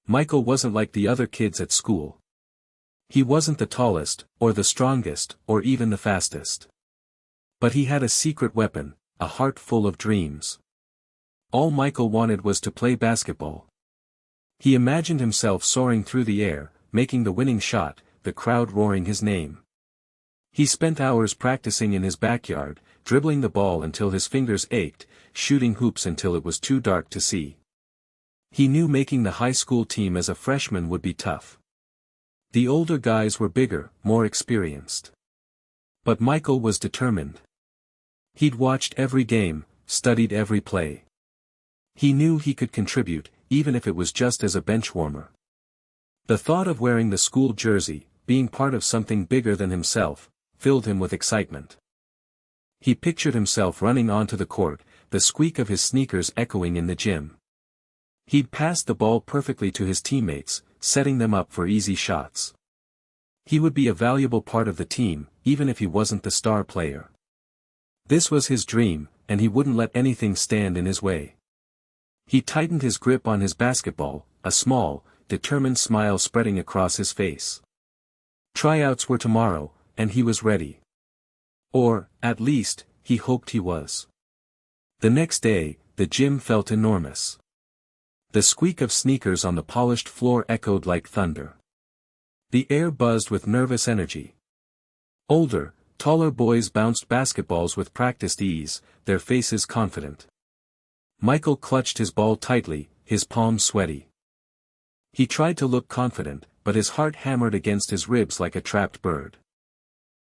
Michael wasn't like the other kids at school. He wasn't the tallest, or the strongest, or even the fastest. But he had a secret weapon, a heart full of dreams. All Michael wanted was to play basketball. He imagined himself soaring through the air, making the winning shot, the crowd roaring his name. He spent hours practicing in his backyard, dribbling the ball until his fingers ached, shooting hoops until it was too dark to see. He knew making the high school team as a freshman would be tough. The older guys were bigger, more experienced. But Michael was determined. He'd watched every game, studied every play. He knew he could contribute, even if it was just as a bench warmer. The thought of wearing the school jersey, being part of something bigger than himself, filled him with excitement. He pictured himself running onto the court, the squeak of his sneakers echoing in the gym. He'd pass the ball perfectly to his teammates, setting them up for easy shots. He would be a valuable part of the team, even if he wasn't the star player. This was his dream, and he wouldn't let anything stand in his way. He tightened his grip on his basketball, a small, determined smile spreading across his face. Tryouts were tomorrow, and he was ready. Or, at least, he hoped he was. The next day, the gym felt enormous. The squeak of sneakers on the polished floor echoed like thunder. The air buzzed with nervous energy. Older, taller boys bounced basketballs with practiced ease, their faces confident. Michael clutched his ball tightly, his palms sweaty. He tried to look confident, but his heart hammered against his ribs like a trapped bird.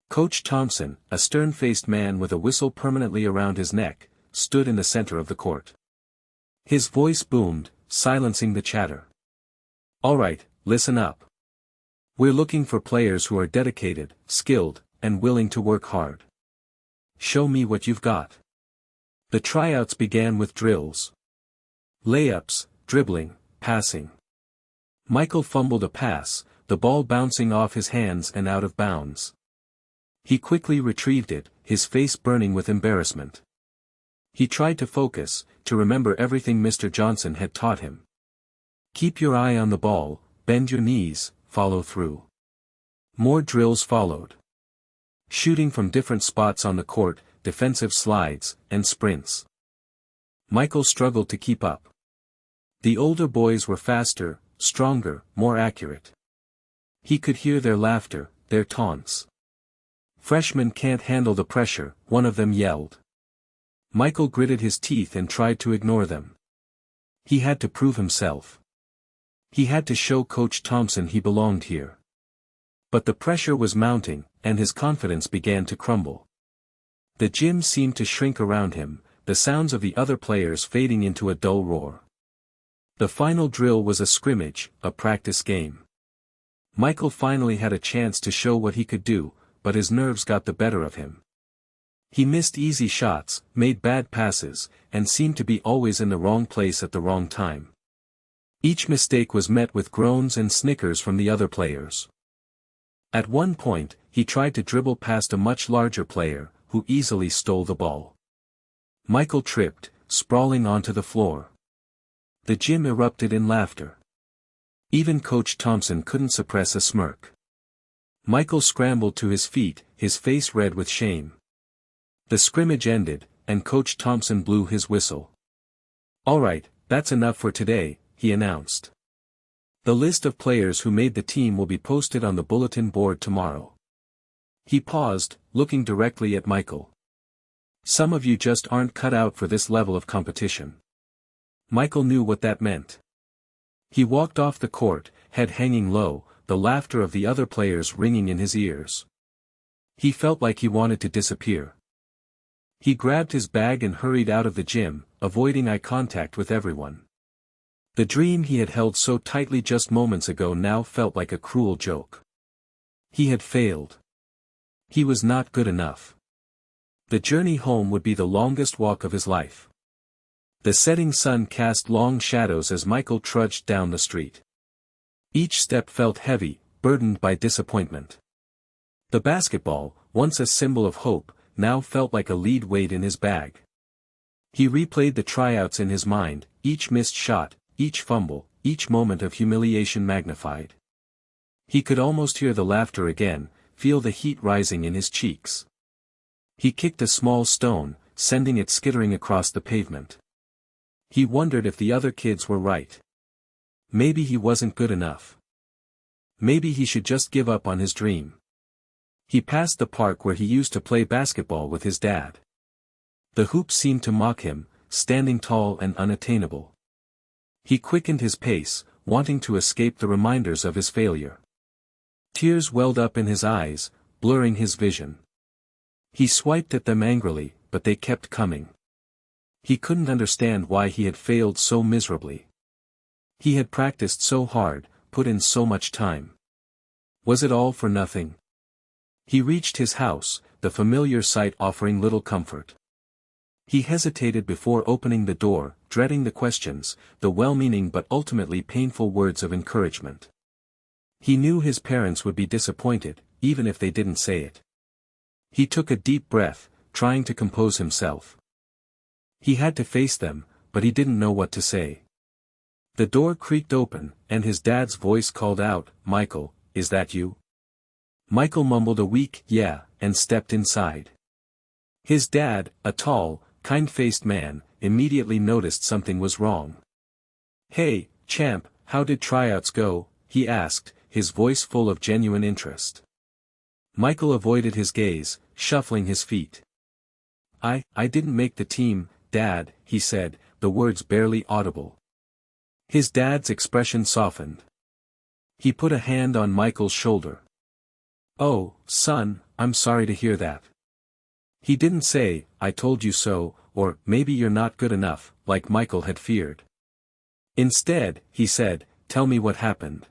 Coach Thompson, a stern-faced man with a whistle permanently around his neck, stood in the center of the court. His voice boomed, silencing the chatter. "All right, listen up. We're looking for players who are dedicated, skilled, and willing to work hard. Show me what you've got." The tryouts began with drills. Layups, dribbling, passing. Michael fumbled a pass, the ball bouncing off his hands and out of bounds. He quickly retrieved it, his face burning with embarrassment. He tried to focus, to remember everything Mr. Johnson had taught him. Keep your eye on the ball, bend your knees, follow through. More drills followed. Shooting from different spots on the court, defensive slides, and sprints. Michael struggled to keep up. The older boys were faster, stronger, more accurate. He could hear their laughter, their taunts. "Freshmen can't handle the pressure," one of them yelled. Michael gritted his teeth and tried to ignore them. He had to prove himself. He had to show Coach Thompson he belonged here. But the pressure was mounting, and his confidence began to crumble. The gym seemed to shrink around him, the sounds of the other players fading into a dull roar. The final drill was a scrimmage, a practice game. Michael finally had a chance to show what he could do, but his nerves got the better of him. He missed easy shots, made bad passes, and seemed to be always in the wrong place at the wrong time. Each mistake was met with groans and snickers from the other players. At one point, he tried to dribble past a much larger player, who easily stole the ball. Michael tripped, sprawling onto the floor. The gym erupted in laughter. Even Coach Thompson couldn't suppress a smirk. Michael scrambled to his feet, his face red with shame. The scrimmage ended, and Coach Thompson blew his whistle. "All right, that's enough for today," he announced. "The list of players who made the team will be posted on the bulletin board tomorrow." He paused, looking directly at Michael. "Some of you just aren't cut out for this level of competition." Michael knew what that meant. He walked off the court, head hanging low, the laughter of the other players ringing in his ears. He felt like he wanted to disappear. He grabbed his bag and hurried out of the gym, avoiding eye contact with everyone. The dream he had held so tightly just moments ago now felt like a cruel joke. He had failed. He was not good enough. The journey home would be the longest walk of his life. The setting sun cast long shadows as Michael trudged down the street. Each step felt heavy, burdened by disappointment. The basketball, once a symbol of hope, now felt like a lead weight in his bag. He replayed the tryouts in his mind, each missed shot, each fumble, each moment of humiliation magnified. He could almost hear the laughter again, feel the heat rising in his cheeks. He kicked a small stone, sending it skittering across the pavement. He wondered if the other kids were right. Maybe he wasn't good enough. Maybe he should just give up on his dream. He passed the park where he used to play basketball with his dad. The hoops seemed to mock him, standing tall and unattainable. He quickened his pace, wanting to escape the reminders of his failure. Tears welled up in his eyes, blurring his vision. He swiped at them angrily, but they kept coming. He couldn't understand why he had failed so miserably. He had practiced so hard, put in so much time. Was it all for nothing? He reached his house, the familiar sight offering little comfort. He hesitated before opening the door, dreading the questions, the well-meaning but ultimately painful words of encouragement. He knew his parents would be disappointed, even if they didn't say it. He took a deep breath, trying to compose himself. He had to face them, but he didn't know what to say. The door creaked open, and his dad's voice called out, "Michael, is that you?" Michael mumbled a weak "yeah," and stepped inside. His dad, a tall, kind-faced man, immediately noticed something was wrong. "Hey, champ, how did tryouts go?" he asked, his voice full of genuine interest. Michael avoided his gaze, shuffling his feet. I didn't make the team, Dad," he said, the words barely audible. His dad's expression softened. He put a hand on Michael's shoulder. "Oh, son, I'm sorry to hear that." He didn't say, "I told you so," or, "maybe you're not good enough," like Michael had feared. Instead, he said, "Tell me what happened."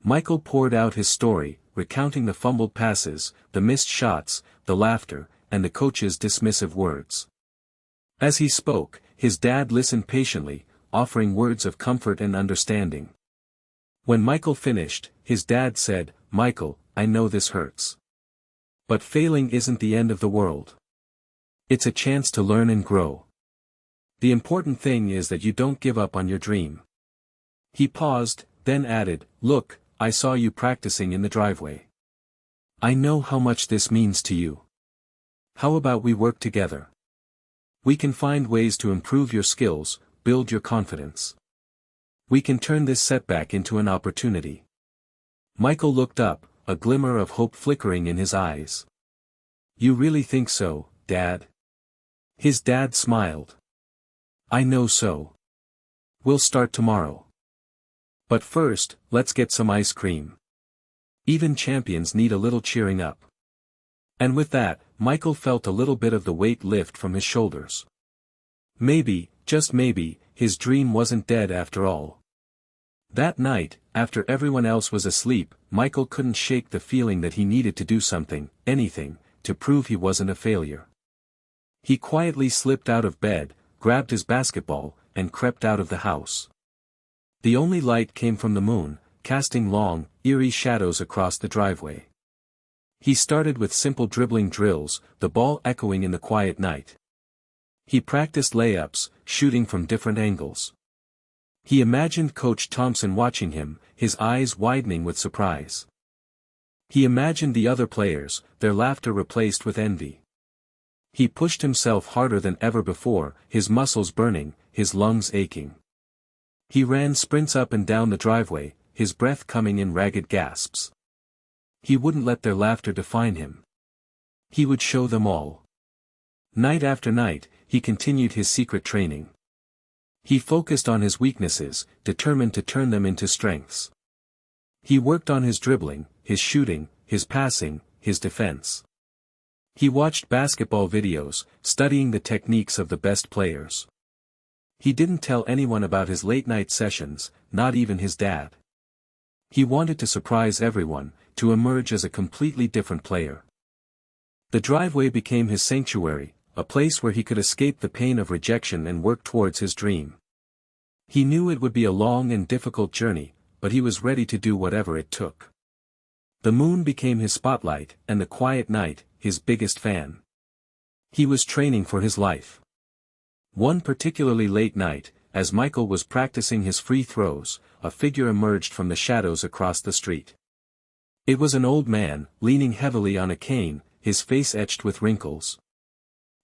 Michael poured out his story, recounting the fumbled passes, the missed shots, the laughter, and the coach's dismissive words. As he spoke, his dad listened patiently, offering words of comfort and understanding. When Michael finished, his dad said, "Michael, I know this hurts. But failing isn't the end of the world. It's a chance to learn and grow. The important thing is that you don't give up on your dream." He paused, then added, "Look, I saw you practicing in the driveway. I know how much this means to you. How about we work together? We can find ways to improve your skills, build your confidence. We can turn this setback into an opportunity." Michael looked up, a glimmer of hope flickering in his eyes. "You really think so, Dad?" His dad smiled. "I know so. We'll start tomorrow. But first, let's get some ice cream. Even champions need a little cheering up." And with that, Michael felt a little bit of the weight lift from his shoulders. Maybe, just maybe, his dream wasn't dead after all. That night, after everyone else was asleep, Michael couldn't shake the feeling that he needed to do something, anything, to prove he wasn't a failure. He quietly slipped out of bed, grabbed his basketball, and crept out of the house. The only light came from the moon, casting long, eerie shadows across the driveway. He started with simple dribbling drills, the ball echoing in the quiet night. He practiced layups, shooting from different angles. He imagined Coach Thompson watching him, his eyes widening with surprise. He imagined the other players, their laughter replaced with envy. He pushed himself harder than ever before, his muscles burning, his lungs aching. He ran sprints up and down the driveway, his breath coming in ragged gasps. He wouldn't let their laughter define him. He would show them all. Night after night, he continued his secret training. He focused on his weaknesses, determined to turn them into strengths. He worked on his dribbling, his shooting, his passing, his defense. He watched basketball videos, studying the techniques of the best players. He didn't tell anyone about his late-night sessions, not even his dad. He wanted to surprise everyone, to emerge as a completely different player. The driveway became his sanctuary, a place where he could escape the pain of rejection and work towards his dream. He knew it would be a long and difficult journey, but he was ready to do whatever it took. The moon became his spotlight, and the quiet night, his biggest fan. He was training for his life. One particularly late night, as Michael was practicing his free throws, a figure emerged from the shadows across the street. It was an old man, leaning heavily on a cane, his face etched with wrinkles.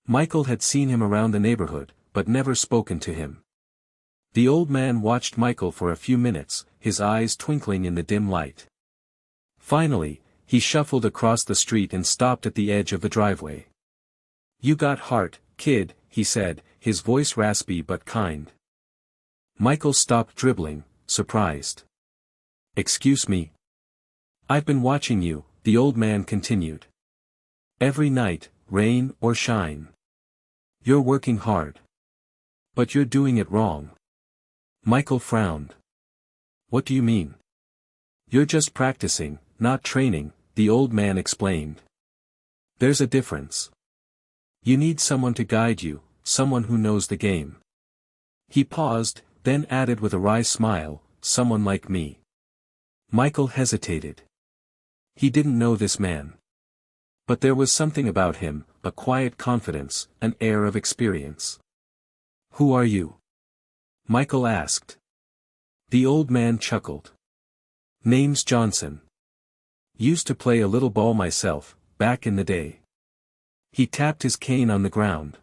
Michael had seen him around the neighborhood, but never spoken to him. The old man watched Michael for a few minutes, his eyes twinkling in the dim light. Finally, he shuffled across the street and stopped at the edge of the driveway. "You got heart, kid," he said, his voice raspy but kind. Michael stopped dribbling, surprised. "Excuse me?" "I've been watching you," the old man continued. "Every night, rain or shine. You're working hard. But you're doing it wrong." Michael frowned. "What do you mean?" "You're just practicing, not training," the old man explained. "There's a difference. You need someone to guide you, someone who knows the game." He paused, then added with a wry smile, "Someone like me." Michael hesitated. He didn't know this man. But there was something about him, a quiet confidence, an air of experience. "Who are you?" Michael asked. The old man chuckled. "Name's Johnson. Used to play a little ball myself, back in the day." He tapped his cane on the ground.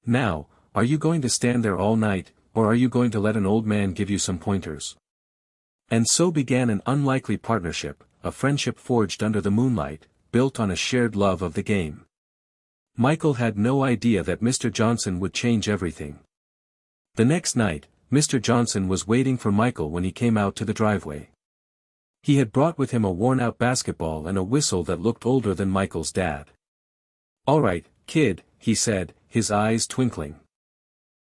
"Now, are you going to stand there all night, or are you going to let an old man give you some pointers?" And so began an unlikely partnership, a friendship forged under the moonlight, built on a shared love of the game. Michael had no idea that Mr. Johnson would change everything. The next night, Mr. Johnson was waiting for Michael when he came out to the driveway. He had brought with him a worn-out basketball and a whistle that looked older than Michael's dad. "All right, kid," he said, his eyes twinkling.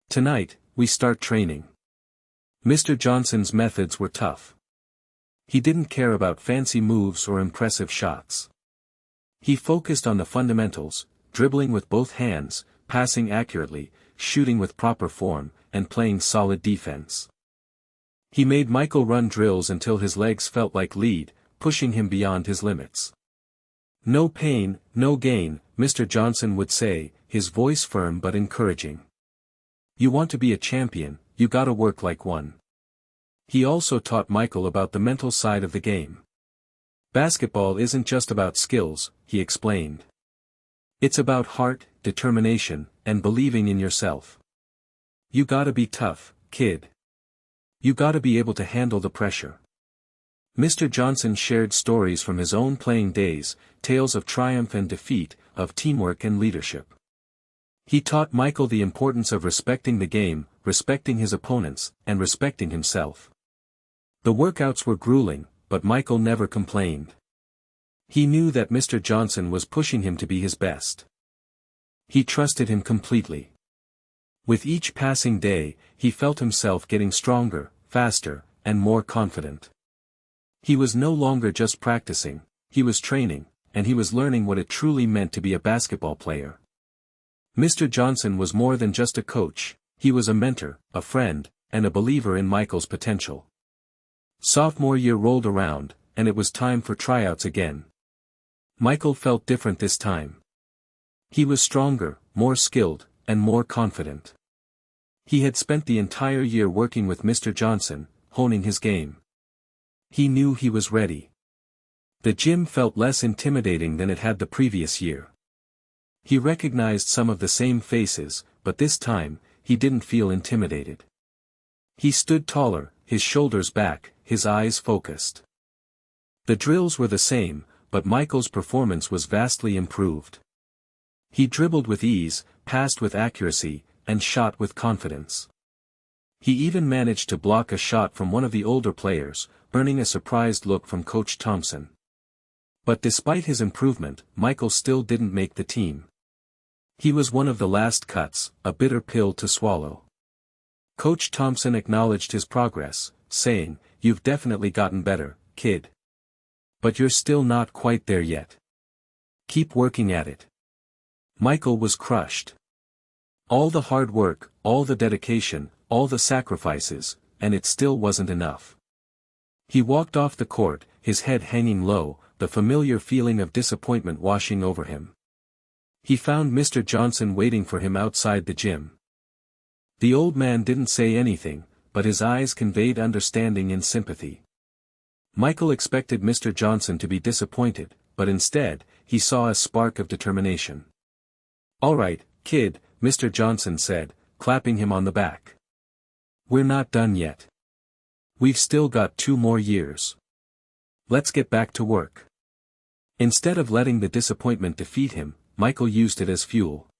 "Tonight, we start training." Mr. Johnson's methods were tough. He didn't care about fancy moves or impressive shots. He focused on the fundamentals, dribbling with both hands, passing accurately, shooting with proper form, and playing solid defense. He made Michael run drills until his legs felt like lead, pushing him beyond his limits. "No pain, no gain," Mr. Johnson would say, his voice firm but encouraging. "You want to be a champion, you gotta work like one." He also taught Michael about the mental side of the game. "Basketball isn't just about skills," he explained. "It's about heart, determination, and believing in yourself. You gotta be tough, kid. You gotta be able to handle the pressure." Mr. Johnson shared stories from his own playing days, tales of triumph and defeat, of teamwork and leadership. He taught Michael the importance of respecting the game, respecting his opponents, and respecting himself. The workouts were grueling, but Michael never complained. He knew that Mr. Johnson was pushing him to be his best. He trusted him completely. With each passing day, he felt himself getting stronger, faster, and more confident. He was no longer just practicing, he was training, and he was learning what it truly meant to be a basketball player. Mr. Johnson was more than just a coach, he was a mentor, a friend, and a believer in Michael's potential. Sophomore year rolled around, and it was time for tryouts again. Michael felt different this time. He was stronger, more skilled, and more confident. He had spent the entire year working with Mr. Johnson, honing his game. He knew he was ready. The gym felt less intimidating than it had the previous year. He recognized some of the same faces, but this time, he didn't feel intimidated. He stood taller, his shoulders back, his eyes focused. The drills were the same, but Michael's performance was vastly improved. He dribbled with ease, passed with accuracy, and shot with confidence. He even managed to block a shot from one of the older players, earning a surprised look from Coach Thompson. But despite his improvement, Michael still didn't make the team. He was one of the last cuts, a bitter pill to swallow. Coach Thompson acknowledged his progress, saying, "You've definitely gotten better, kid. But you're still not quite there yet. Keep working at it." Michael was crushed. All the hard work, all the dedication, all the sacrifices, and it still wasn't enough. He walked off the court, his head hanging low, the familiar feeling of disappointment washing over him. He found Mr. Johnson waiting for him outside the gym. The old man didn't say anything, but his eyes conveyed understanding and sympathy. Michael expected Mr. Johnson to be disappointed, but instead, he saw a spark of determination. "All right, kid," Mr. Johnson said, clapping him on the back. "We're not done yet. We've still got 2 more years. Let's get back to work." Instead of letting the disappointment defeat him, Michael used it as fuel.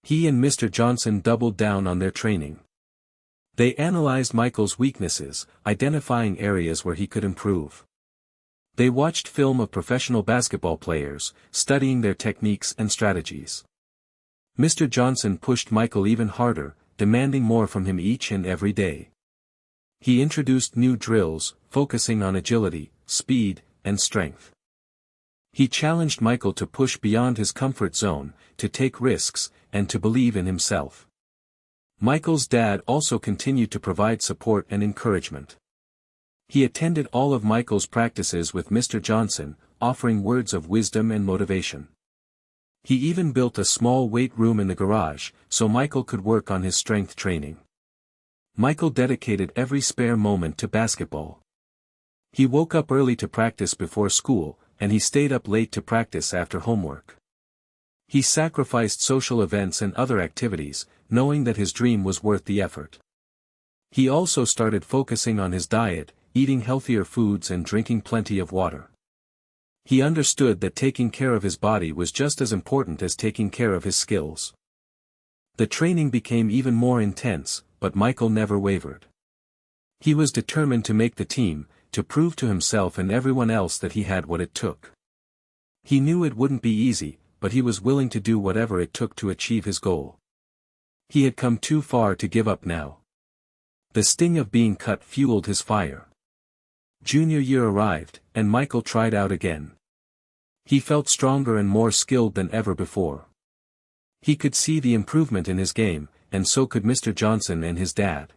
He and Mr. Johnson doubled down on their training. They analyzed Michael's weaknesses, identifying areas where he could improve. They watched film of professional basketball players, studying their techniques and strategies. Mr. Johnson pushed Michael even harder, demanding more from him each and every day. He introduced new drills, focusing on agility, speed, and strength. He challenged Michael to push beyond his comfort zone, to take risks, and to believe in himself. Michael's dad also continued to provide support and encouragement. He attended all of Michael's practices with Mr. Johnson, offering words of wisdom and motivation. He even built a small weight room in the garage, so Michael could work on his strength training. Michael dedicated every spare moment to basketball. He woke up early to practice before school, and he stayed up late to practice after homework. He sacrificed social events and other activities, knowing that his dream was worth the effort. He also started focusing on his diet, eating healthier foods and drinking plenty of water. He understood that taking care of his body was just as important as taking care of his skills. The training became even more intense, but Michael never wavered. He was determined to make the team, to prove to himself and everyone else that he had what it took. He knew it wouldn't be easy, but he was willing to do whatever it took to achieve his goal. He had come too far to give up now. The sting of being cut fueled his fire. Junior year arrived, and Michael tried out again. He felt stronger and more skilled than ever before. He could see the improvement in his game, and so could Mr. Johnson and his dad.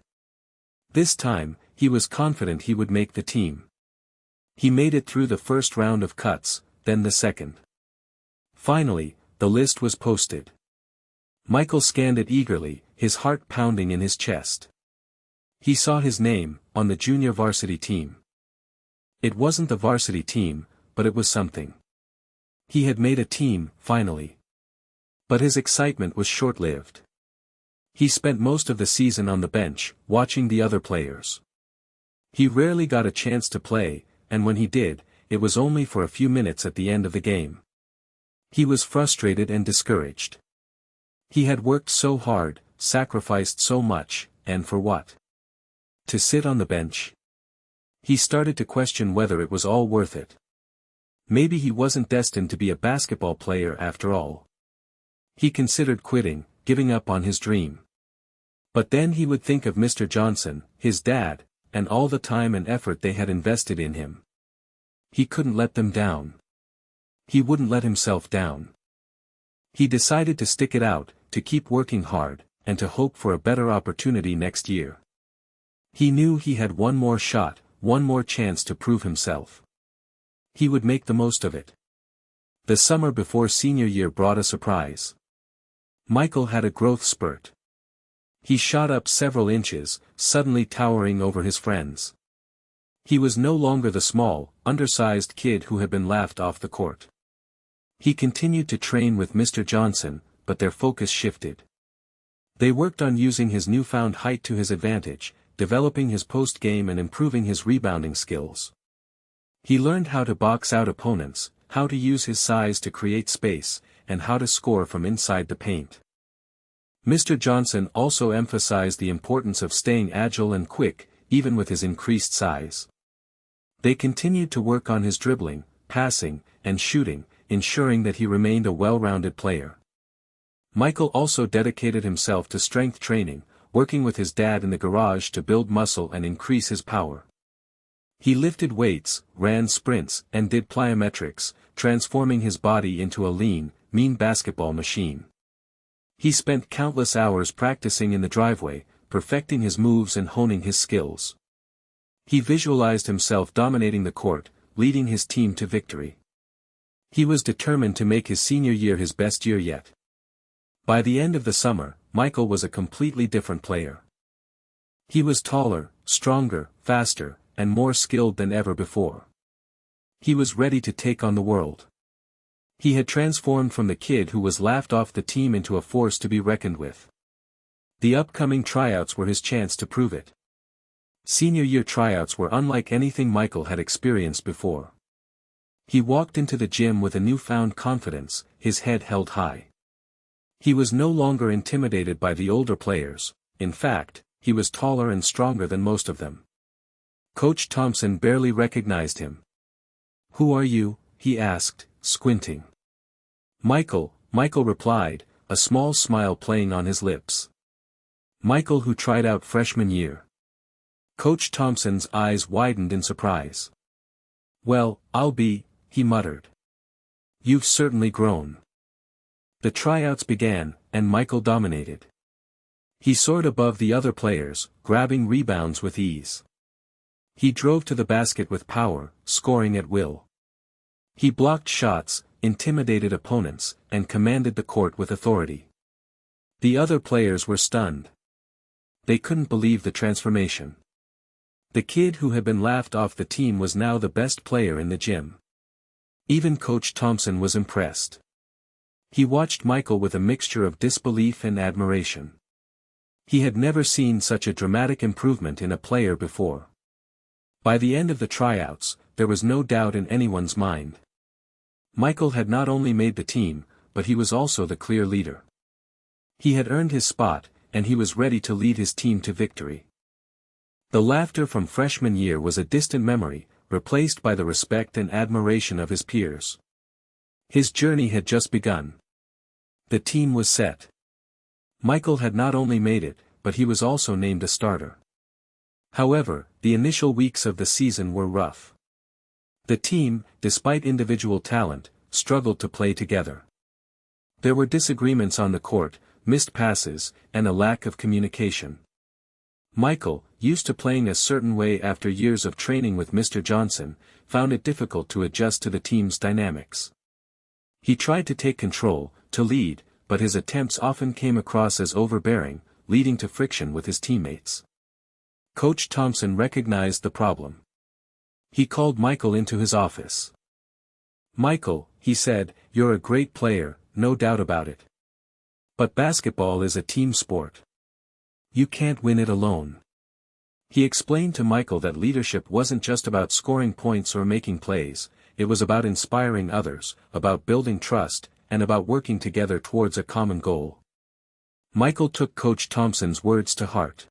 This time, he was confident he would make the team. He made it through the first round of cuts, then the second. Finally, the list was posted. Michael scanned it eagerly, his heart pounding in his chest. He saw his name, on the junior varsity team. It wasn't the varsity team, but it was something. He had made a team, finally. But his excitement was short-lived. He spent most of the season on the bench, watching the other players. He rarely got a chance to play, and when he did, it was only for a few minutes at the end of the game. He was frustrated and discouraged. He had worked so hard, sacrificed so much, and for what? To sit on the bench? He started to question whether it was all worth it. Maybe he wasn't destined to be a basketball player after all. He considered quitting, giving up on his dream. But then he would think of Mr. Johnson, his dad, and all the time and effort they had invested in him. He couldn't let them down. He wouldn't let himself down. He decided to stick it out, to keep working hard, and to hope for a better opportunity next year. He knew he had one more shot, one more chance to prove himself. He would make the most of it. The summer before senior year brought a surprise. Michael had a growth spurt. He shot up several inches, suddenly towering over his friends. He was no longer the small, undersized kid who had been laughed off the court. He continued to train with Mr. Johnson, but their focus shifted. They worked on using his newfound height to his advantage, developing his post-game and improving his rebounding skills. He learned how to box out opponents, how to use his size to create space, and how to score from inside the paint. Mr. Johnson also emphasized the importance of staying agile and quick, even with his increased size. They continued to work on his dribbling, passing, and shooting, ensuring that he remained a well-rounded player. Michael also dedicated himself to strength training, working with his dad in the garage to build muscle and increase his power. He lifted weights, ran sprints, and did plyometrics, transforming his body into a lean, mean basketball machine. He spent countless hours practicing in the driveway, perfecting his moves and honing his skills. He visualized himself dominating the court, leading his team to victory. He was determined to make his senior year his best year yet. By the end of the summer, Michael was a completely different player. He was taller, stronger, faster, and more skilled than ever before. He was ready to take on the world. He had transformed from the kid who was laughed off the team into a force to be reckoned with. The upcoming tryouts were his chance to prove it. Senior year tryouts were unlike anything Michael had experienced before. He walked into the gym with a newfound confidence, his head held high. He was no longer intimidated by the older players. In fact, he was taller and stronger than most of them. Coach Thompson barely recognized him. "Who are you?" he asked, squinting. "Michael," Michael replied, a small smile playing on his lips. "Michael who tried out freshman year." Coach Thompson's eyes widened in surprise. "Well, I'll be," he muttered. "You've certainly grown." The tryouts began, and Michael dominated. He soared above the other players, grabbing rebounds with ease. He drove to the basket with power, scoring at will. He blocked shots, intimidated opponents, and commanded the court with authority. The other players were stunned. They couldn't believe the transformation. The kid who had been laughed off the team was now the best player in the gym. Even Coach Thompson was impressed. He watched Michael with a mixture of disbelief and admiration. He had never seen such a dramatic improvement in a player before. By the end of the tryouts, there was no doubt in anyone's mind. Michael had not only made the team, but he was also the clear leader. He had earned his spot, and he was ready to lead his team to victory. The laughter from freshman year was a distant memory, replaced by the respect and admiration of his peers. His journey had just begun. The team was set. Michael had not only made it, but he was also named a starter. However, the initial weeks of the season were rough. The team, despite individual talent, struggled to play together. There were disagreements on the court, missed passes, and a lack of communication. Michael, used to playing a certain way after years of training with Mr. Johnson, found it difficult to adjust to the team's dynamics. He tried to take control, to lead, but his attempts often came across as overbearing, leading to friction with his teammates. Coach Thompson recognized the problem. He called Michael into his office. "Michael," he said, "you're a great player, no doubt about it. But basketball is a team sport. You can't win it alone." He explained to Michael that leadership wasn't just about scoring points or making plays, it was about inspiring others, about building trust, and about working together towards a common goal. Michael took Coach Thompson's words to heart.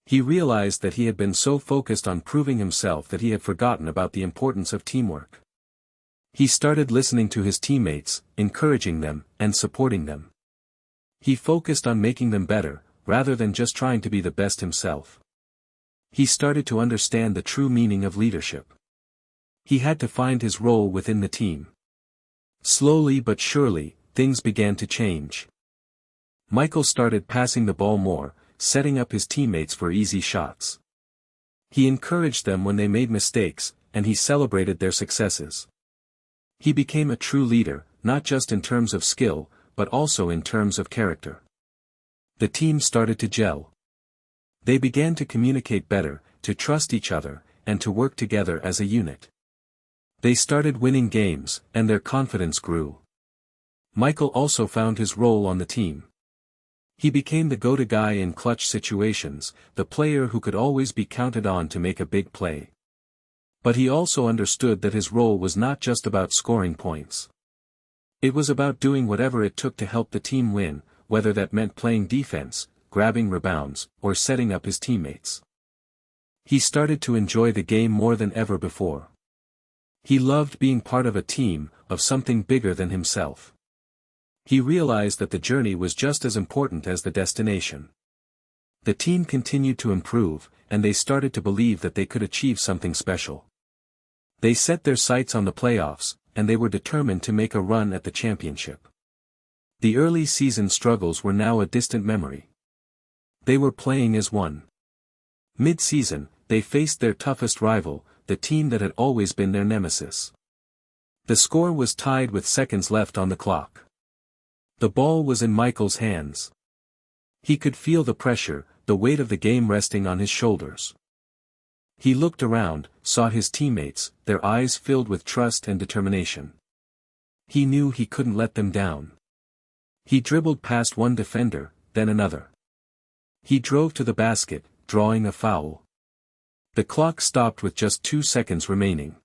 He realized that he had been so focused on proving himself that he had forgotten about the importance of teamwork. He started listening to his teammates, encouraging them, and supporting them. He focused on making them better, rather than just trying to be the best himself. He started to understand the true meaning of leadership. He had to find his role within the team. Slowly but surely, things began to change. Michael started passing the ball more, setting up his teammates for easy shots. He encouraged them when they made mistakes, and he celebrated their successes. He became a true leader, not just in terms of skill, but also in terms of character. The team started to gel. They began to communicate better, to trust each other, and to work together as a unit. They started winning games, and their confidence grew. Michael also found his role on the team. He became the go-to guy in clutch situations, the player who could always be counted on to make a big play. But he also understood that his role was not just about scoring points. It was about doing whatever it took to help the team win, whether that meant playing defense, grabbing rebounds, or setting up his teammates. He started to enjoy the game more than ever before. He loved being part of a team, of something bigger than himself. He realized that the journey was just as important as the destination. The team continued to improve, and they started to believe that they could achieve something special. They set their sights on the playoffs, and they were determined to make a run at the championship. The early season struggles were now a distant memory. They were playing as one. Mid-season, they faced their toughest rival, the team that had always been their nemesis. The score was tied with seconds left on the clock. The ball was in Michael's hands. He could feel the pressure, the weight of the game resting on his shoulders. He looked around, saw his teammates, their eyes filled with trust and determination. He knew he couldn't let them down. He dribbled past one defender, then another. He drove to the basket, drawing a foul. The clock stopped with just 2 seconds remaining.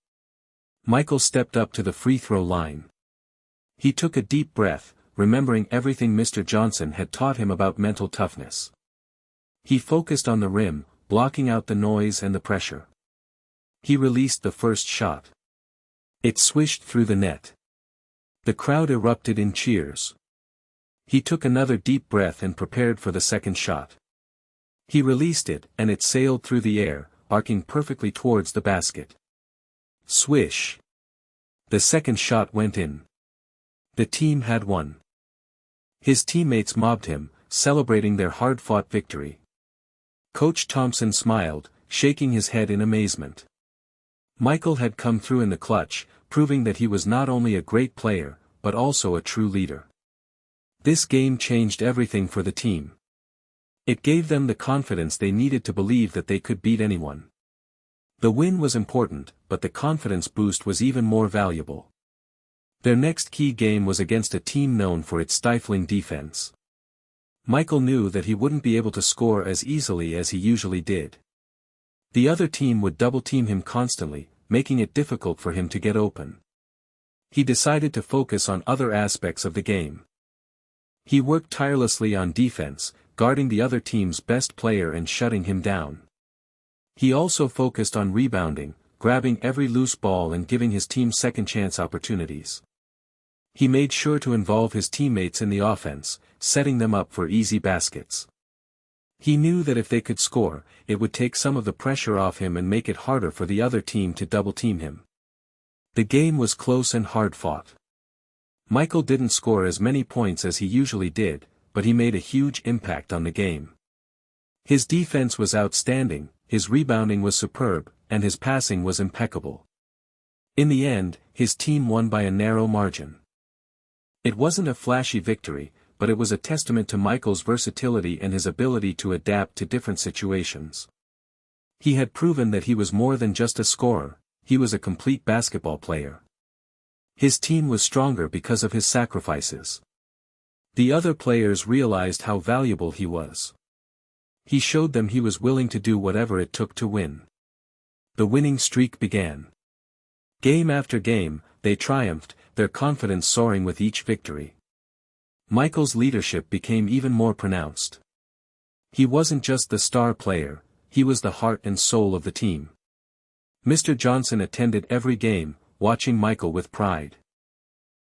Michael stepped up to the free throw line. He took a deep breath, remembering everything Mr. Johnson had taught him about mental toughness. He focused on the rim, blocking out the noise and the pressure. He released the first shot. It swished through the net. The crowd erupted in cheers. He took another deep breath and prepared for the second shot. He released it, and it sailed through the air, arcing perfectly towards the basket. Swish! The second shot went in. The team had won. His teammates mobbed him, celebrating their hard-fought victory. Coach Thompson smiled, shaking his head in amazement. Michael had come through in the clutch, proving that he was not only a great player, but also a true leader. This game changed everything for the team. It gave them the confidence they needed to believe that they could beat anyone. The win was important, but the confidence boost was even more valuable. Their next key game was against a team known for its stifling defense. Michael knew that he wouldn't be able to score as easily as he usually did. The other team would double-team him constantly, making it difficult for him to get open. He decided to focus on other aspects of the game. He worked tirelessly on defense, guarding the other team's best player and shutting him down. He also focused on rebounding, grabbing every loose ball and giving his team second-chance opportunities. He made sure to involve his teammates in the offense, setting them up for easy baskets. He knew that if they could score, it would take some of the pressure off him and make it harder for the other team to double-team him. The game was close and hard-fought. Michael didn't score as many points as he usually did, but he made a huge impact on the game. His defense was outstanding, his rebounding was superb, and his passing was impeccable. In the end, his team won by a narrow margin. It wasn't a flashy victory, but it was a testament to Michael's versatility and his ability to adapt to different situations. He had proven that he was more than just a scorer, he was a complete basketball player. His team was stronger because of his sacrifices. The other players realized how valuable he was. He showed them he was willing to do whatever it took to win. The winning streak began. Game after game, they triumphed, their confidence soaring with each victory. Michael's leadership became even more pronounced. He wasn't just the star player, he was the heart and soul of the team. Mr. Johnson attended every game, watching Michael with pride.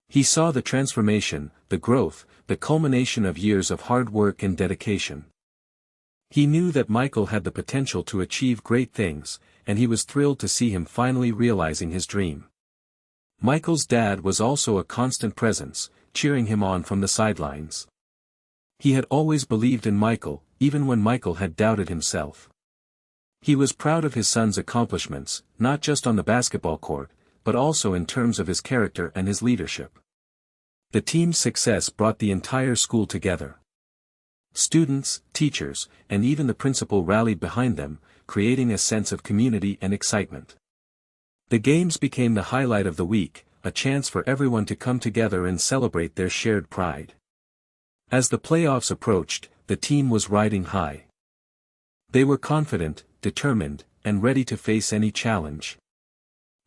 He saw the transformation, the growth, the culmination of years of hard work and dedication. He knew that Michael had the potential to achieve great things, and he was thrilled to see him finally realizing his dream. Michael's dad was also a constant presence, cheering him on from the sidelines. He had always believed in Michael, even when Michael had doubted himself. He was proud of his son's accomplishments, not just on the basketball court, but also in terms of his character and his leadership. The team's success brought the entire school together. Students, teachers, and even the principal rallied behind them, creating a sense of community and excitement. The games became the highlight of the week, a chance for everyone to come together and celebrate their shared pride. As the playoffs approached, the team was riding high. They were confident, determined, and ready to face any challenge.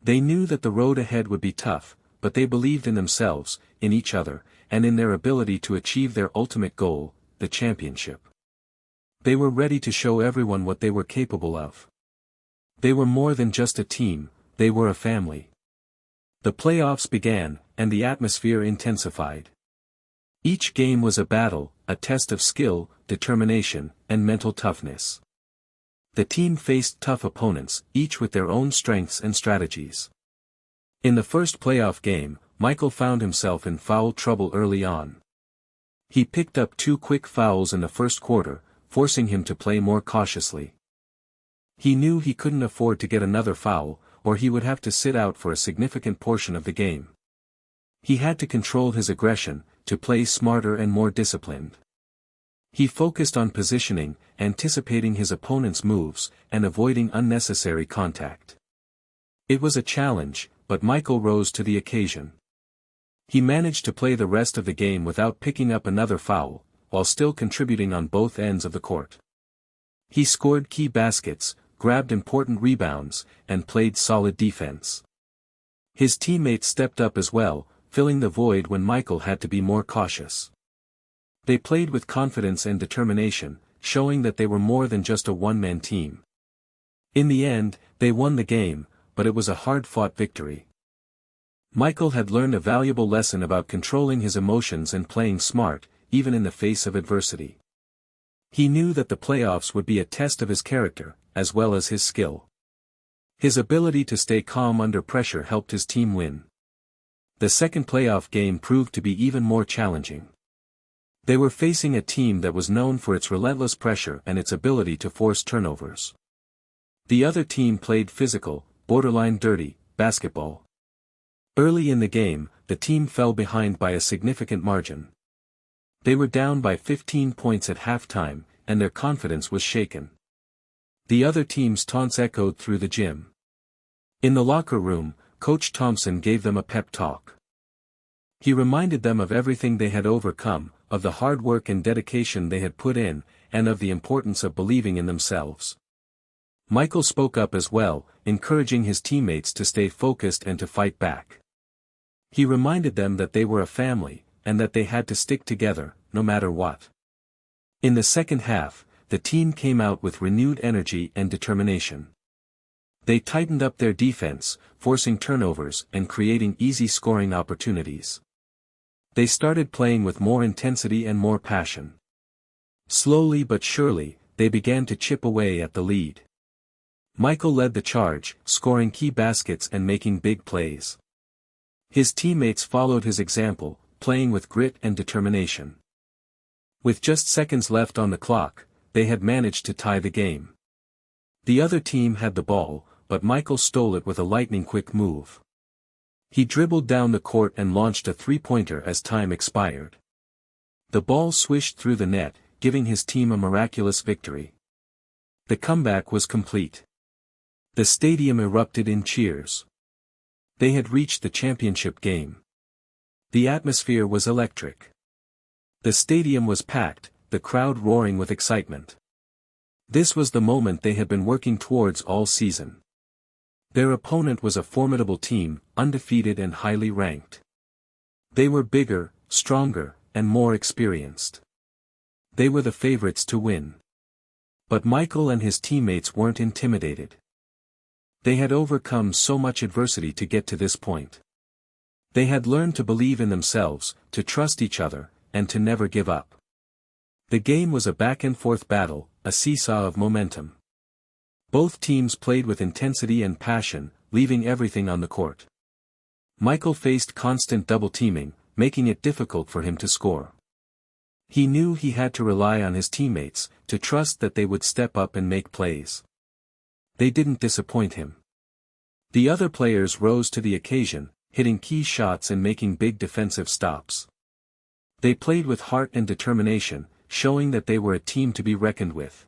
They knew that the road ahead would be tough, but they believed in themselves, in each other, and in their ability to achieve their ultimate goal, the championship. They were ready to show everyone what they were capable of. They were more than just a team, they were a family. The playoffs began, and the atmosphere intensified. Each game was a battle, a test of skill, determination, and mental toughness. The team faced tough opponents, each with their own strengths and strategies. In the first playoff game, Michael found himself in foul trouble early on. He picked up 2 quick fouls in the first quarter, forcing him to play more cautiously. He knew he couldn't afford to get another foul, or he would have to sit out for a significant portion of the game. He had to control his aggression, to play smarter and more disciplined. He focused on positioning, anticipating his opponent's moves, and avoiding unnecessary contact. It was a challenge, but Michael rose to the occasion. He managed to play the rest of the game without picking up another foul, while still contributing on both ends of the court. He scored key baskets, grabbed important rebounds, and played solid defense. His teammates stepped up as well, filling the void when Michael had to be more cautious. They played with confidence and determination, showing that they were more than just a one-man team. In the end, they won the game, but it was a hard-fought victory. Michael had learned a valuable lesson about controlling his emotions and playing smart, even in the face of adversity. He knew that the playoffs would be a test of his character, as well as his skill. His ability to stay calm under pressure helped his team win. The second playoff game proved to be even more challenging. They were facing a team that was known for its relentless pressure and its ability to force turnovers. The other team played physical, borderline dirty, basketball. Early in the game, the team fell behind by a significant margin. They were down by 15 points at halftime, and their confidence was shaken. The other team's taunts echoed through the gym. In the locker room, Coach Thompson gave them a pep talk. He reminded them of everything they had overcome, of the hard work and dedication they had put in, and of the importance of believing in themselves. Michael spoke up as well, encouraging his teammates to stay focused and to fight back. He reminded them that they were a family, and that they had to stick together, no matter what. In the second half, the team came out with renewed energy and determination. They tightened up their defense, forcing turnovers and creating easy scoring opportunities. They started playing with more intensity and more passion. Slowly but surely, they began to chip away at the lead. Michael led the charge, scoring key baskets and making big plays. His teammates followed his example, playing with grit and determination. With just seconds left on the clock, they had managed to tie the game. The other team had the ball, but Michael stole it with a lightning-quick move. He dribbled down the court and launched a three-pointer as time expired. The ball swished through the net, giving his team a miraculous victory. The comeback was complete. The stadium erupted in cheers. They had reached the championship game. The atmosphere was electric. The stadium was packed, the crowd roaring with excitement. This was the moment they had been working towards all season. Their opponent was a formidable team, undefeated and highly ranked. They were bigger, stronger, and more experienced. They were the favorites to win. But Michael and his teammates weren't intimidated. They had overcome so much adversity to get to this point. They had learned to believe in themselves, to trust each other, and to never give up. The game was a back-and-forth battle, a seesaw of momentum. Both teams played with intensity and passion, leaving everything on the court. Michael faced constant double-teaming, making it difficult for him to score. He knew he had to rely on his teammates, to trust that they would step up and make plays. They didn't disappoint him. The other players rose to the occasion, hitting key shots and making big defensive stops. They played with heart and determination, showing that they were a team to be reckoned with.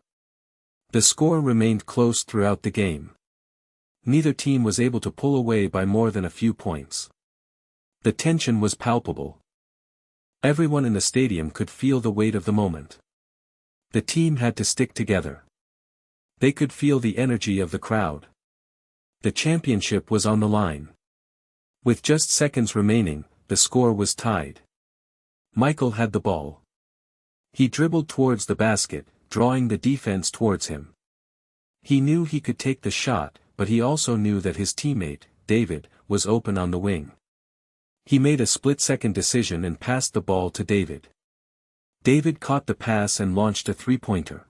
The score remained close throughout the game. Neither team was able to pull away by more than a few points. The tension was palpable. Everyone in the stadium could feel the weight of the moment. The team had to stick together. They could feel the energy of the crowd. The championship was on the line. With just seconds remaining, the score was tied. Michael had the ball. He dribbled towards the basket, drawing the defense towards him. He knew he could take the shot, but he also knew that his teammate, David, was open on the wing. He made a split-second decision and passed the ball to David. David caught the pass and launched a three-pointer.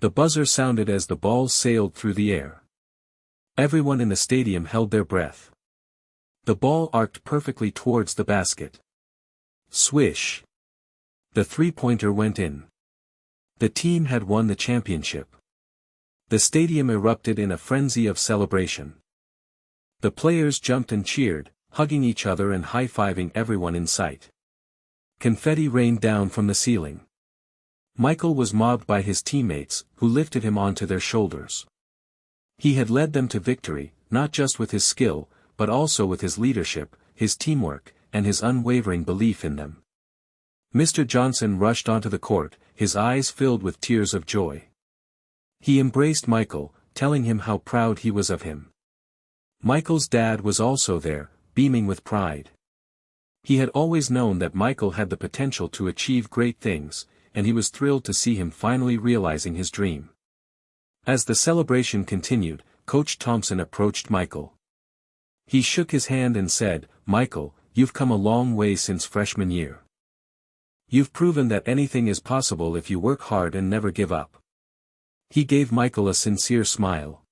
The buzzer sounded as the ball sailed through the air. Everyone in the stadium held their breath. The ball arced perfectly towards the basket. Swish! The three-pointer went in. The team had won the championship. The stadium erupted in a frenzy of celebration. The players jumped and cheered, hugging each other and high-fiving everyone in sight. Confetti rained down from the ceiling. Michael was mobbed by his teammates, who lifted him onto their shoulders. He had led them to victory, not just with his skill, but also with his leadership, his teamwork, and his unwavering belief in them. Mr. Johnson rushed onto the court, his eyes filled with tears of joy. He embraced Michael, telling him how proud he was of him. Michael's dad was also there, beaming with pride. He had always known that Michael had the potential to achieve great things, and he was thrilled to see him finally realizing his dream. As the celebration continued, Coach Thompson approached Michael. He shook his hand and said, "Michael, you've come a long way since freshman year. You've proven that anything is possible if you work hard and never give up." He gave Michael a sincere smile.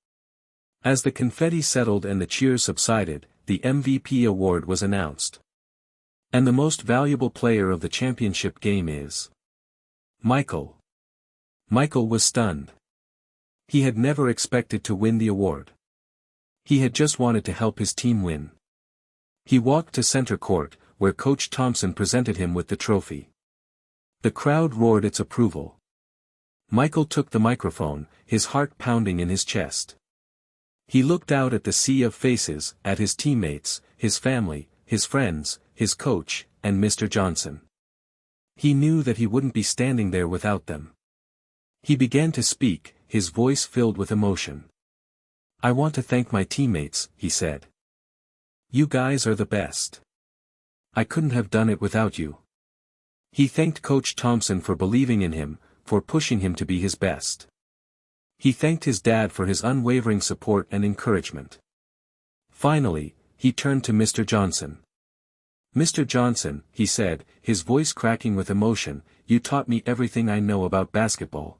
As the confetti settled and the cheers subsided, the MVP award was announced. And the most valuable player of the championship game is Michael. Michael was stunned. He had never expected to win the award. He had just wanted to help his team win. He walked to center court, where Coach Thompson presented him with the trophy. The crowd roared its approval. Michael took the microphone, his heart pounding in his chest. He looked out at the sea of faces, at his teammates, his family, his friends, his coach, and Mr. Johnson. He knew that he wouldn't be standing there without them. He began to speak, his voice filled with emotion. "I want to thank my teammates," he said. "You guys are the best. I couldn't have done it without you." He thanked Coach Thompson for believing in him, for pushing him to be his best. He thanked his dad for his unwavering support and encouragement. Finally, he turned to Mr. Johnson. "Mr. Johnson," he said, his voice cracking with emotion, "you taught me everything I know about basketball.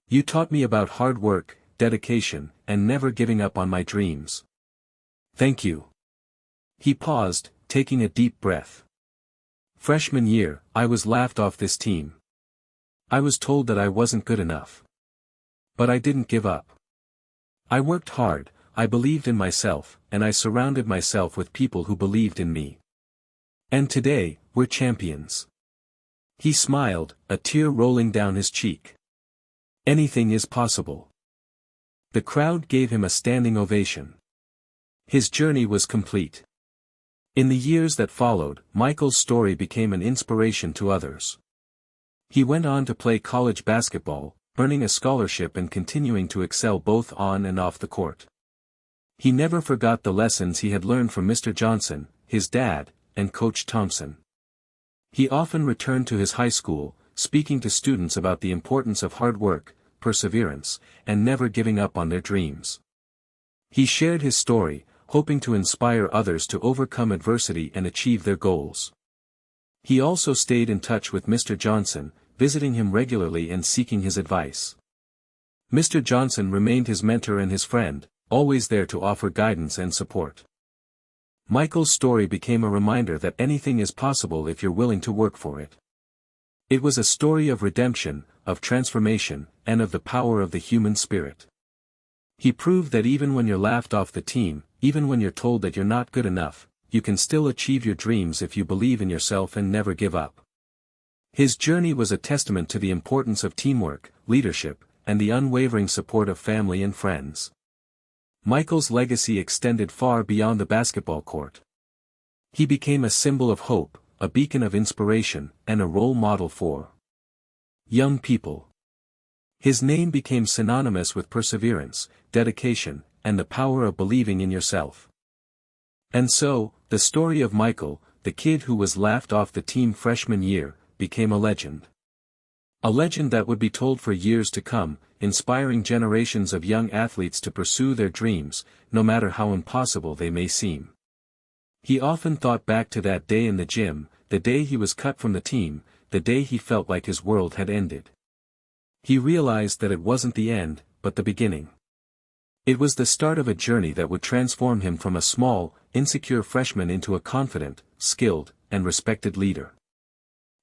You taught me about hard work, dedication, and never giving up on my dreams. Thank you." He paused, taking a deep breath. "Freshman year, I was laughed off this team. I was told that I wasn't good enough. But I didn't give up. I worked hard, I believed in myself, and I surrounded myself with people who believed in me. And today, we're champions." He smiled, a tear rolling down his cheek. Anything is possible. The crowd gave him a standing ovation. His journey was complete. In the years that followed, Michael's story became an inspiration to others. He went on to play college basketball, earning a scholarship and continuing to excel both on and off the court. He never forgot the lessons he had learned from Mr. Johnson, his dad, and Coach Thompson. He often returned to his high school, speaking to students about the importance of hard work, perseverance, and never giving up on their dreams. He shared his story, hoping to inspire others to overcome adversity and achieve their goals. He also stayed in touch with Mr. Johnson, visiting him regularly and seeking his advice. Mr. Johnson remained his mentor and his friend, always there to offer guidance and support. Michael's story became a reminder that anything is possible if you're willing to work for it. It was a story of redemption, of transformation, and of the power of the human spirit. He proved that even when you're laughed off the team, even when you're told that you're not good enough, you can still achieve your dreams if you believe in yourself and never give up. His journey was a testament to the importance of teamwork, leadership, and the unwavering support of family and friends. Michael's legacy extended far beyond the basketball court. He became a symbol of hope, a beacon of inspiration, and a role model for young people. His name became synonymous with perseverance, dedication, and the power of believing in yourself. And so, the story of Michael, the kid who was laughed off the team freshman year, became a legend. A legend that would be told for years to come, inspiring generations of young athletes to pursue their dreams, no matter how impossible they may seem. He often thought back to that day in the gym, the day he was cut from the team, the day he felt like his world had ended. He realized that it wasn't the end, but the beginning. It was the start of a journey that would transform him from a small, insecure freshman into a confident, skilled, and respected leader.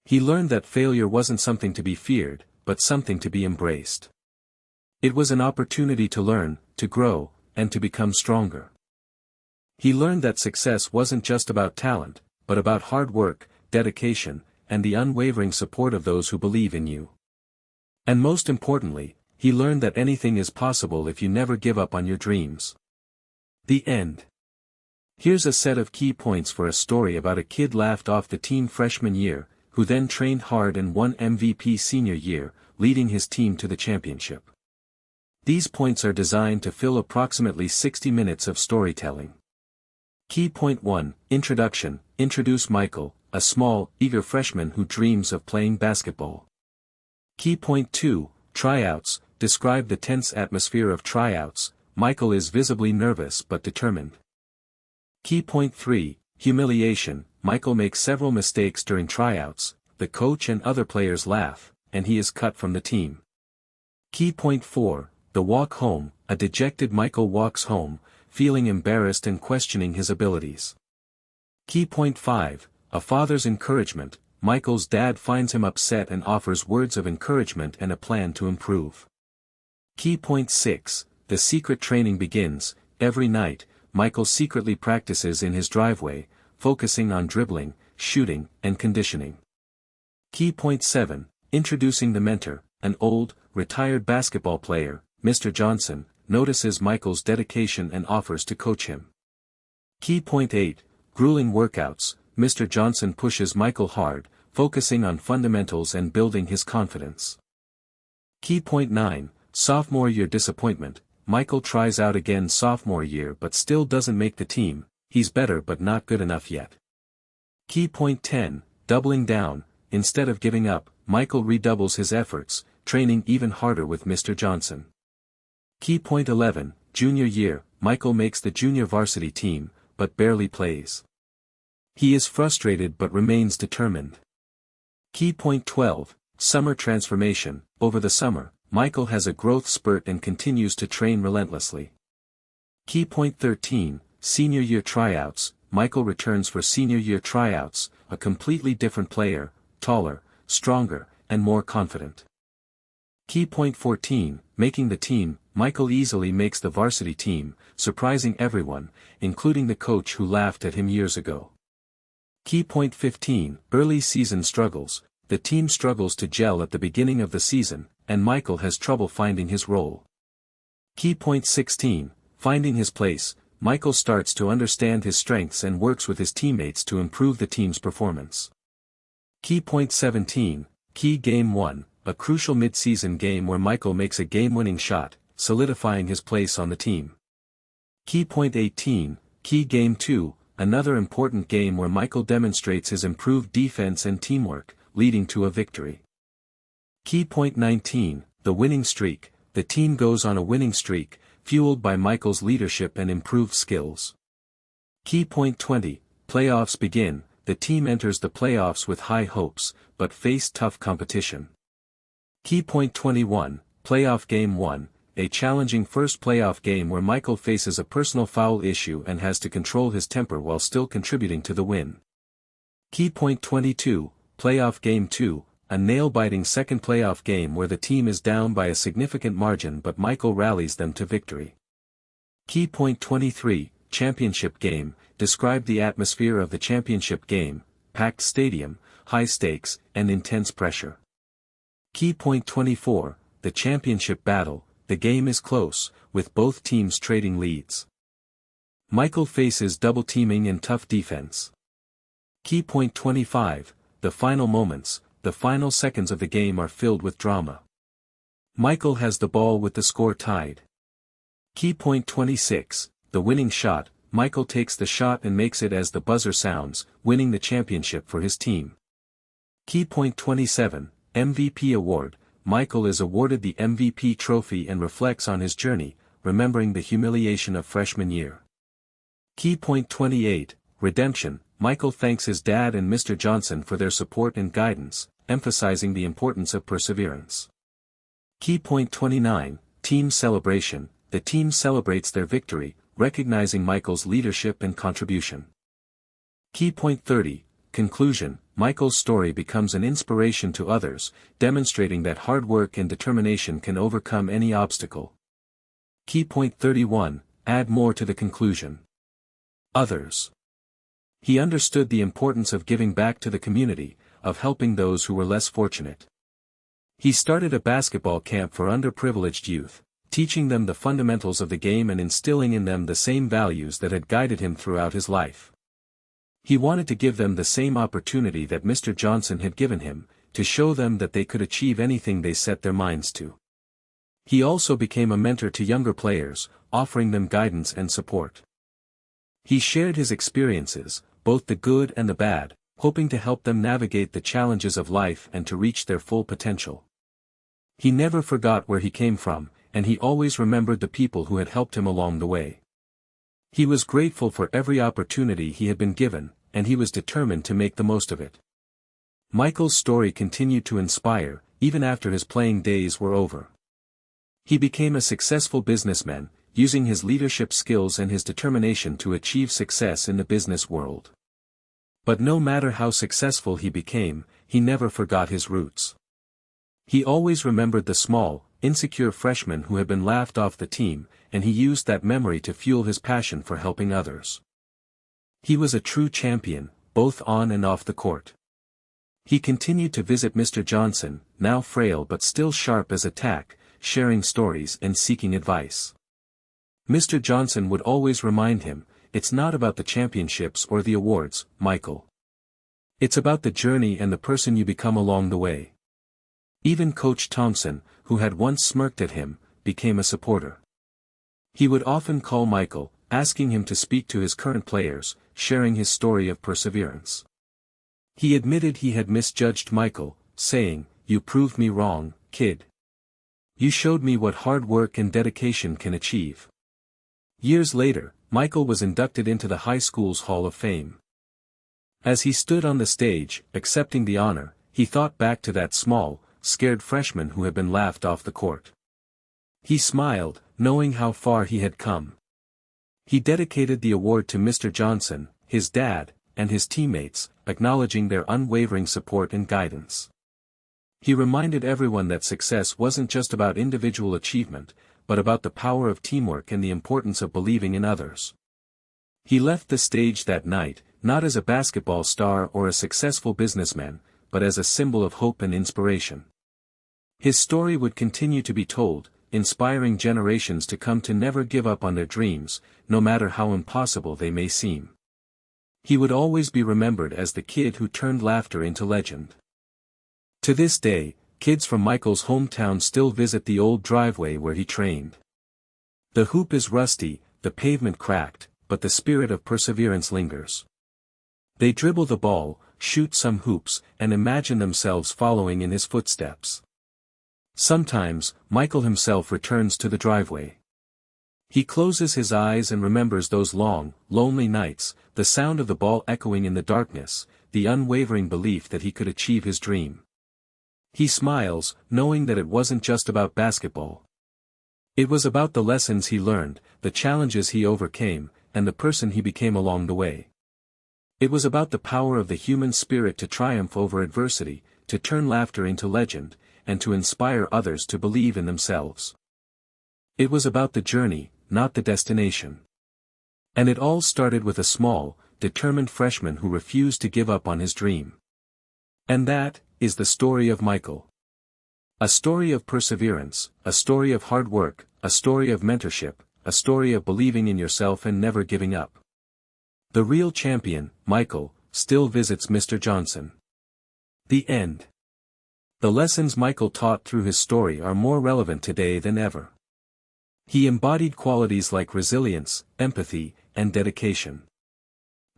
He learned that failure wasn't something to be feared, but something to be embraced. It was an opportunity to learn, to grow, and to become stronger. He learned that success wasn't just about talent, but about hard work, dedication, and the unwavering support of those who believe in you. And most importantly, he learned that anything is possible if you never give up on your dreams. The end. Here's a set of key points for a story about a kid laughed off the team freshman year, who then trained hard and won MVP senior year, leading his team to the championship. These points are designed to fill approximately 60 minutes of storytelling. Key point 1, Introduction. Introduce Michael, a small, eager freshman who dreams of playing basketball. Key point 2, Tryouts. Describe the tense atmosphere of tryouts. Michael is visibly nervous but determined. Key point 3, Humiliation. Michael makes several mistakes during tryouts, the coach and other players laugh, and he is cut from the team. Key point 4, The walk home. A dejected Michael walks home, feeling embarrassed and questioning his abilities. Key point 5, A father's encouragement. Michael's dad finds him upset and offers words of encouragement and a plan to improve. Key point 6, The secret training begins. Every night, Michael secretly practices in his driveway, focusing on dribbling, shooting, and conditioning. Key point 7, Introducing the mentor. An old, retired basketball player, Mr. Johnson, notices Michael's dedication and offers to coach him. Key point 8, Grueling workouts. Mr. Johnson pushes Michael hard, focusing on fundamentals and building his confidence. Key point 9, Sophomore year disappointment. Michael tries out again sophomore year but still doesn't make the team. He's better but not good enough yet. Key point 10, Doubling down. Instead of giving up, Michael redoubles his efforts, training even harder with Mr. Johnson. Key point 11, Junior year. Michael makes the junior varsity team, but barely plays. He is frustrated but remains determined. Key point 12, Summer transformation. Over the summer, Michael has a growth spurt and continues to train relentlessly. Key point 13, Senior year tryouts. Michael returns for senior year tryouts, a completely different player, taller, stronger, and more confident. Key point 14, Making the team. Michael easily makes the varsity team, surprising everyone, including the coach who laughed at him years ago. Key point 15, Early season struggles. The team struggles to gel at the beginning of the season, and Michael has trouble finding his role. Key point 16, Finding his place. Michael starts to understand his strengths and works with his teammates to improve the team's performance. Key point 17, Key game 1, a crucial mid-season game where Michael makes a game-winning shot, solidifying his place on the team. Key point 18, Key game 2, another important game where Michael demonstrates his improved defense and teamwork, leading to a victory. Key point 19, The winning streak. The team goes on a winning streak, fueled by Michael's leadership and improved skills. Key point 20, Playoffs begin. The team enters the playoffs with high hopes, but face tough competition. Key point 21, Playoff game 1, a challenging first playoff game where Michael faces a personal foul issue and has to control his temper while still contributing to the win. Key point 22, Playoff game 2, a nail-biting second playoff game where the team is down by a significant margin but Michael rallies them to victory. Key point 23, Championship game. Describe the atmosphere of the championship game, packed stadium, high stakes, and intense pressure. Key point 24, The championship battle. The game is close, with both teams trading leads. Michael faces double teaming and tough defense. Key point 25, The final moments. The final seconds of the game are filled with drama. Michael has the ball with the score tied. Key point 26, The winning shot. Michael takes the shot and makes it as the buzzer sounds, winning the championship for his team. Key point 27, MVP award. Michael is awarded the MVP trophy and reflects on his journey, remembering the humiliation of freshman year. Key point 28, Redemption. Michael thanks his dad and Mr. Johnson for their support and guidance, emphasizing the importance of perseverance. Key point 29, Team celebration. The team celebrates their victory, recognizing Michael's leadership and contribution. Key point 30, Conclusion. Michael's story becomes an inspiration to others, demonstrating that hard work and determination can overcome any obstacle. Key point 31, Add more to the conclusion. Others. He understood the importance of giving back to the community, of helping those who were less fortunate. He started a basketball camp for underprivileged youth, teaching them the fundamentals of the game and instilling in them the same values that had guided him throughout his life. He wanted to give them the same opportunity that Mr. Johnson had given him, to show them that they could achieve anything they set their minds to. He also became a mentor to younger players, offering them guidance and support. He shared his experiences, both the good and the bad, hoping to help them navigate the challenges of life and to reach their full potential. He never forgot where he came from, and he always remembered the people who had helped him along the way. He was grateful for every opportunity he had been given, and he was determined to make the most of it. Michael's story continued to inspire, even after his playing days were over. He became a successful businessman, using his leadership skills and his determination to achieve success in the business world. But no matter how successful he became, he never forgot his roots. He always remembered the small, insecure freshman who had been laughed off the team, and he used that memory to fuel his passion for helping others. He was a true champion, both on and off the court. He continued to visit Mr. Johnson, now frail but still sharp as a tack, sharing stories and seeking advice. Mr. Johnson would always remind him, "It's not about the championships or the awards, Michael. It's about the journey and the person you become along the way." Even Coach Thompson, who had once smirked at him, became a supporter. He would often call Michael, asking him to speak to his current players, sharing his story of perseverance. He admitted he had misjudged Michael, saying, "You proved me wrong, kid. You showed me what hard work and dedication can achieve." Years later, Michael was inducted into the high school's Hall of Fame. As he stood on the stage, accepting the honor, he thought back to that small, scared freshman who had been laughed off the court. He smiled, knowing how far he had come. He dedicated the award to Mr. Johnson, his dad, and his teammates, acknowledging their unwavering support and guidance. He reminded everyone that success wasn't just about individual achievement, but about the power of teamwork and the importance of believing in others. He left the stage that night, not as a basketball star or a successful businessman, but as a symbol of hope and inspiration. His story would continue to be told, inspiring generations to come to never give up on their dreams, no matter how impossible they may seem. He would always be remembered as the kid who turned laughter into legend. To this day, kids from Michael's hometown still visit the old driveway where he trained. The hoop is rusty, the pavement cracked, but the spirit of perseverance lingers. They dribble the ball, shoot some hoops, and imagine themselves following in his footsteps. Sometimes, Michael himself returns to the driveway. He closes his eyes and remembers those long, lonely nights, the sound of the ball echoing in the darkness, the unwavering belief that he could achieve his dream. He smiles, knowing that it wasn't just about basketball. It was about the lessons he learned, the challenges he overcame, and the person he became along the way. It was about the power of the human spirit to triumph over adversity, to turn laughter into legend, and to inspire others to believe in themselves. It was about the journey, not the destination. And it all started with a small, determined freshman who refused to give up on his dream. And that is the story of Michael. A story of perseverance, a story of hard work, a story of mentorship, a story of believing in yourself and never giving up. The real champion, Michael, still visits Mr. Johnson. The end. The lessons Michael taught through his story are more relevant today than ever. He embodied qualities like resilience, empathy, and dedication.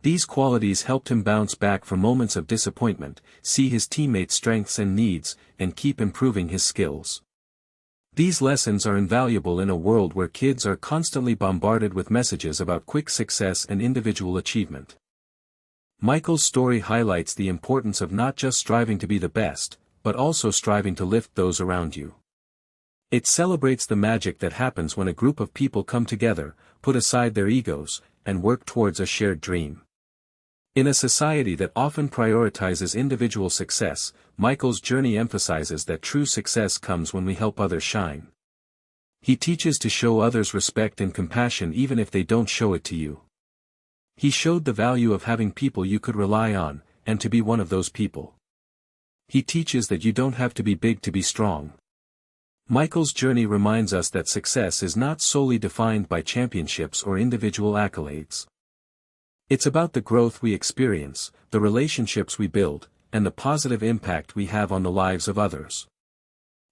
These qualities helped him bounce back from moments of disappointment, see his teammates' strengths and needs, and keep improving his skills. These lessons are invaluable in a world where kids are constantly bombarded with messages about quick success and individual achievement. Michael's story highlights the importance of not just striving to be the best, but also striving to lift those around you. It celebrates the magic that happens when a group of people come together, put aside their egos, and work towards a shared dream. In a society that often prioritizes individual success, Michael's journey emphasizes that true success comes when we help others shine. He teaches to show others respect and compassion even if they don't show it to you. He showed the value of having people you could rely on, and to be one of those people. He teaches that you don't have to be big to be strong. Michael's journey reminds us that success is not solely defined by championships or individual accolades. It's about the growth we experience, the relationships we build, and the positive impact we have on the lives of others.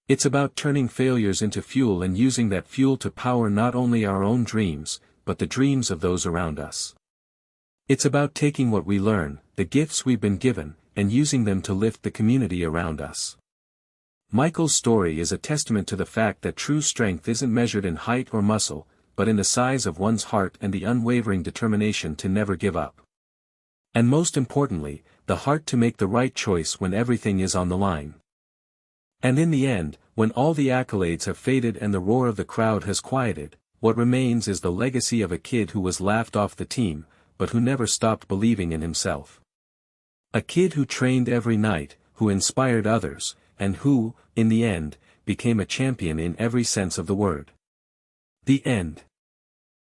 It's about turning failures into fuel and using that fuel to power not only our own dreams, but the dreams of those around us. It's about taking what we learn, the gifts we've been given, and using them to lift the community around us. Michael's story is a testament to the fact that true strength isn't measured in height or muscle, but in the size of one's heart and the unwavering determination to never give up. And most importantly, the heart to make the right choice when everything is on the line. And in the end, when all the accolades have faded and the roar of the crowd has quieted, what remains is the legacy of a kid who was laughed off the team, but who never stopped believing in himself. A kid who trained every night, who inspired others, and who, in the end, became a champion in every sense of the word. The end.